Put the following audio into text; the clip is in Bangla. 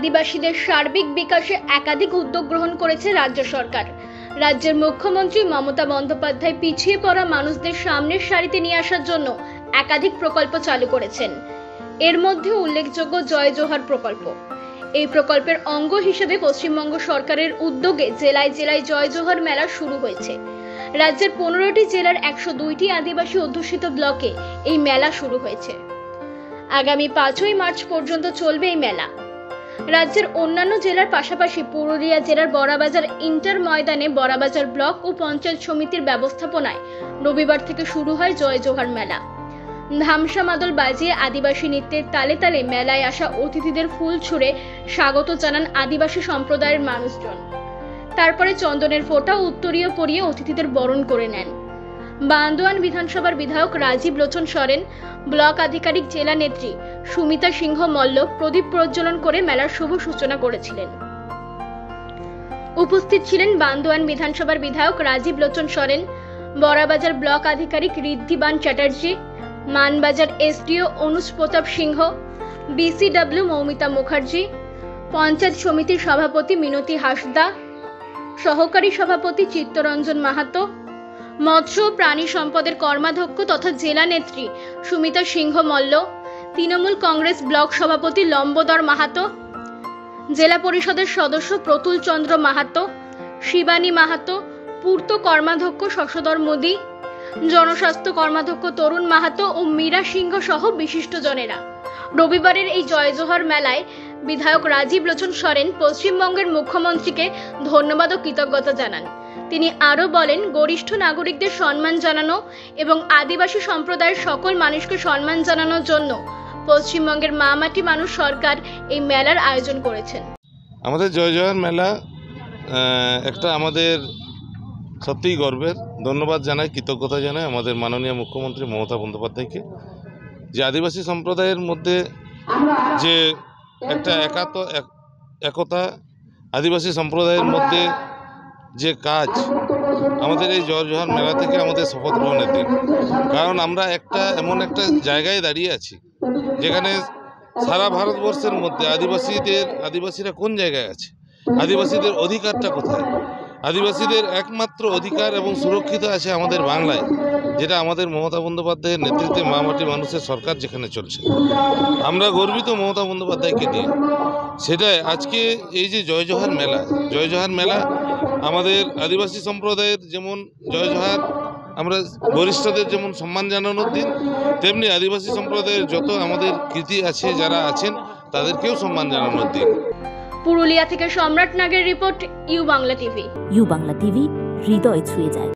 আদিবাসীদের সার্বিক বিকাশে একাধিক উদ্যোগ গ্রহণ করেছে রাজ্য সরকার। রাজ্যের মুখ্যমন্ত্রী মমতা বন্দ্যোপাধ্যায় পিছিয়ে পড়া মানুষদের সামনের সারিতে নিয়ে আসার জন্য একাধিক প্রকল্প চালু করেছেন। এর মধ্যে উল্লেখযোগ্য জয় জোহার প্রকল্প। এই প্রকল্পের অঙ্গ হিসেবে পশ্চিমবঙ্গ সরকারের উদ্যোগে জেলায় জেলায় জয় জোহার মেলা শুরু হয়েছে। রাজ্যের 15টি জেলার 102টি আদিবাসী অধ্যুষিত ব্লকে এই মেলা শুরু হয়েছে। আগামী 5ই মার্চ পর্যন্ত চলবে এই মেলা। রাজ্যের অন্যান্য জেলার পাশাপাশি পুরুলিয়া জেলার বড়াবাজার ইন্টার ময়দানে বড়াবাজার ব্লক ও পঞ্চায়েত সমিতির ব্যবস্থাপনায় রবিবার থেকে শুরু হয় জয় জোহার মেলা। ধামসা মাদল বাজিয়ে আদিবাসী নৃত্যের তালে তালে মেলায় আসা অতিথিদের ফুল ছুঁড়ে স্বাগত জানান আদিবাসী সম্প্রদায়ের মানুষজন। তারপরে চন্দনের ফোঁটা উত্তরীয় পরিয়ে অতিথিদের বরণ করে নেন। বান্দোয়ান বিধানসভার বিধায়ক রাজীব লোচন সরেন, ব্লক আধিকারিক জেলা নেত্রী সুমিতা সিংহ মল্ল প্রদীপ প্রজ্বলন করে মেলার শুভ সূচনা করেছিলেন। উপস্থিত ছিলেন বান্দোয়ান বিধানসভার বিধায়ক রাজীব লোচন সরেন, বড়াবাজার ব্লক আধিকারিক ঋদ্ধিবান চ্যাটার্জি, মানবাজার এসডিও অনুজ প্রতাপ সিংহ, বিসিডব্লিউ মৌমিতা মুখার্জি, পঞ্চায়েত সমিতির সভাপতি মিনতি হাসদা, সহকারী সভাপতি চিত্তরঞ্জন মাহাতো, মৎস্য ও প্রাণী সম্পদের কর্মাধ্যক্ষ তথা জেলা নেত্রী সুমিতা সিংহ মল্ল, তৃণমূল কংগ্রেস ব্লক সভাপতি লম্বোদর মাহাতো, জেলা পরিষদের সদস্য প্রতুল চন্দ্র মাহাতো, শিবানী মাহাতো, পূর্ত কর্মাধ্যক্ষ শশধর মোদী, জনস্বাস্থ্য কর্মাধ্যক্ষ তরুণ মাহাতো ও মীরা সিংহ সহ বিশিষ্টজনেরা। রবিবারের এই জয় জোহার মেলায় বিধায়ক রাজীব লোচন সরেন পশ্চিমবঙ্গের মুখ্যমন্ত্রীকে ধন্যবাদ ও কৃতজ্ঞতা জানান। তিনি আরও বলেন, গরিষ্ঠ নাগরিকদের সম্মান জানানো এবং আদিবাসী সম্প্রদায়ের সকল মানুষকে সম্মান জানানোর জন্য পশ্চিমবঙ্গের মা মাটি মানুষ সরকার এই মেলার আয়োজন করেছেন। আমাদের জয় জোহার মেলা একটা আমাদের সত্যিই গর্বের। ধন্যবাদ জানাই, কৃতজ্ঞতা জানাই আমাদের মাননীয় মুখ্যমন্ত্রী মমতা বন্দ্যোপাধ্যায়কে, যে আদিবাসী সম্প্রদায়ের মধ্যে যে একটা একতা, আদিবাসী সম্প্রদায়ের মধ্যে যে কাজ, আমাদের এই জয় জোহার মেলা থেকে আমাদের শপথ গ্রহণের দিন। কারণ আমরা এমন একটা জায়গায় দাঁড়িয়ে আছি যেখানে সারা ভারতবর্ষের মধ্যে আদিবাসীরা কোন জায়গায় আছে, আদিবাসীদের অধিকারটা কোথায়, আদিবাসীদের একমাত্র অধিকার এবং সুরক্ষিত আছে আমাদের বাংলায়, যেটা আমাদের মমতা বন্দ্যোপাধ্যায়ের নেতৃত্বে মা মাটি মানুষের সরকার যেখানে চলছে। আমরা গর্বিত মমতা বন্দ্যোপাধ্যায়কে নিয়ে। সেটাই আজকে এই যে জয় জোহার মেলা আমাদের আদিবাসী সম্প্রদায়ের যেমন জয় জোহার, আমরা বরিষ্ঠদের যেমন সম্মান জানানোর দিন, তেমনি আদিবাসী সম্প্রদায়ের যত আমাদের কৃতি আছে, যারা আছেন তাদেরকেও সম্মান জানানোর দিন। পুরুলিয়া থেকে সম্রাট নাগের report, U Bangla TV. U Bangla TV, হৃদয় ছুঁয়ে যায়।